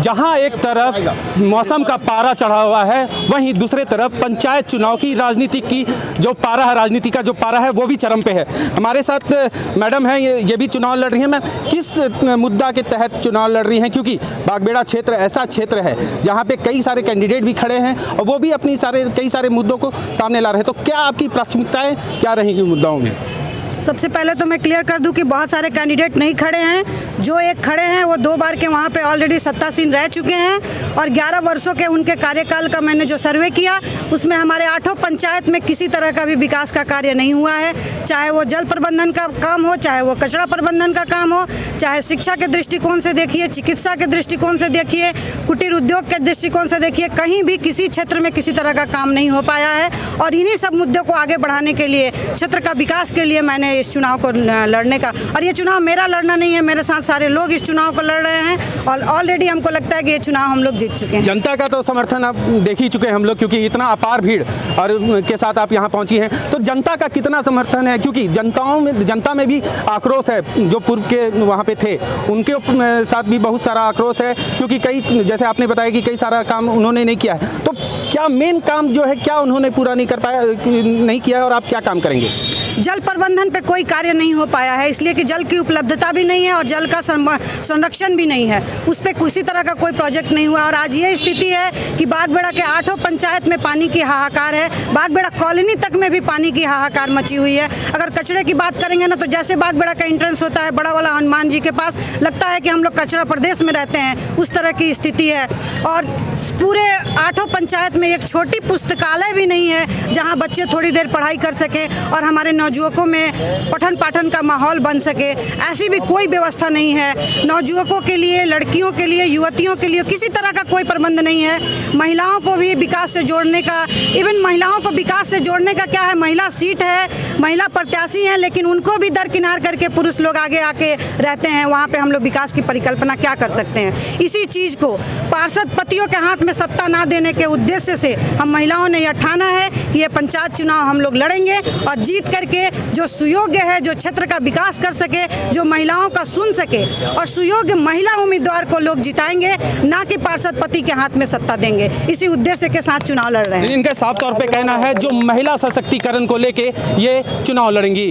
जहां एक तरफ मौसम का पारा चढ़ा हुआ है, वहीं दूसरे तरफ पंचायत चुनाव की राजनीति की जो पारा है, राजनीति का जो पारा है वो भी चरम पे है। हमारे साथ मैडम हैं, ये भी चुनाव लड़ रही हैं। मैम, किस मुद्दा के तहत चुनाव लड़ रही हैं? क्योंकि बागबेड़ा क्षेत्र ऐसा क्षेत्र है जहाँ पे कई सारे कैंडिडेट भी खड़े हैं और वो भी अपनी कई सारे मुद्दों को सामने ला रहे हैं। तो क्या आपकी प्राथमिकताएँ क्या रहेंगी मुद्दाओं में? सबसे पहले तो मैं क्लियर कर दूं कि बहुत सारे कैंडिडेट नहीं खड़े हैं। जो एक खड़े हैं वो 2 बार के वहाँ पे ऑलरेडी सत्तासीन रह चुके हैं और 11 वर्षों के उनके कार्यकाल का मैंने जो सर्वे किया उसमें हमारे 8 पंचायत में किसी तरह का भी विकास का कार्य नहीं हुआ है। चाहे वो जल प्रबंधन का काम हो, चाहे वो कचरा प्रबंधन का काम हो, चाहे शिक्षा के दृष्टिकोण से देखिए, चिकित्सा के दृष्टिकोण से देखिए, कुटीर उद्योग के दृष्टिकोण से देखिए, कहीं भी किसी क्षेत्र में किसी तरह का काम नहीं हो पाया है। और इन्हीं सब मुद्दों को आगे बढ़ाने के लिए, क्षेत्र का विकास के लिए मैंने इस चुनाव को लड़ने का, और ये चुनाव मेरा लड़ना नहीं है, मेरे साथ सारे लोग इस चुनाव को लड़ रहे हैं और ऑलरेडी हमको लगता है कि ये चुनाव हम लोग जीत चुके हैं। जनता का तो समर्थन आप देख ही चुके हैं हम लोग, क्योंकि इतना अपार भीड़ और के साथ आप यहाँ पहुँची हैं। तो जनता का कितना समर्थन है? क्योंकि जनता में भी आक्रोश है, जो पूर्व के वहाँ पे थे उनके साथ भी बहुत सारा आक्रोश है, क्योंकि जैसे आपने बताया कि कई सारा काम उन्होंने नहीं किया है। तो क्या मेन काम जो है क्या उन्होंने पूरा नहीं किया है और आप क्या काम करेंगे? जल प्रबंधन पे कोई कार्य नहीं हो पाया है, इसलिए कि जल की उपलब्धता भी नहीं है और जल का संरक्षण भी नहीं है। उस पर किसी तरह का कोई प्रोजेक्ट नहीं हुआ और आज ये स्थिति है कि बागबेड़ा के 8 पंचायत में पानी की हाहाकार है। बागबेड़ा कॉलोनी तक में भी पानी की हाहाकार मची हुई है। अगर कचरे की बात करेंगे ना, तो जैसे बागबेड़ा का एंट्रेंस होता है बड़ा वाला हनुमान जी के पास, लगता है कि हम लोग कचरा प्रदेश में रहते हैं, उस तरह की स्थिति है। और पूरे 8 पंचायत में एक छोटी पुस्तकालय भी नहीं है जहाँ बच्चे थोड़ी देर पढ़ाई कर सके और हमारे नवयुवकों में पठन पाठन का माहौल बन सके, ऐसी भी कोई व्यवस्था नहीं है। नवयुवकों के लिए, लड़कियों के लिए, युवतियों के लिए किसी तरह का कोई प्रबंध नहीं है। महिलाओं को भी विकास से जोड़ने का, इवन महिलाओं को विकास से जोड़ने का क्या है, महिला सीट है, महिला प्रत्याशी हैं, लेकिन उनको भी दरकिनार करके पुरुष लोग आगे आके रहते हैं। वहाँ पे हम लोग विकास की परिकल्पना क्या कर सकते हैं? इसी चीज़ को पार्षद पतियों के हाथ में सत्ता ना देने के उद्देश्य से हम महिलाओं ने यह ठाना है कि ये पंचायत चुनाव हम लोग लड़ेंगे और जीत करके जो सुयोग्य है, जो क्षेत्र का विकास कर सके, जो महिलाओं का सुन सके और सुयोग्य महिला उम्मीदवार को लोग जिताएंगे, ना कि पार्षद पति के हाथ में सत्ता देंगे। इसी उद्देश्य के साथ चुनाव लड़ रहे हैं। इनका साफ तौर पे कहना है जो महिला सशक्तिकरण को लेके ये चुनाव लड़ेंगी।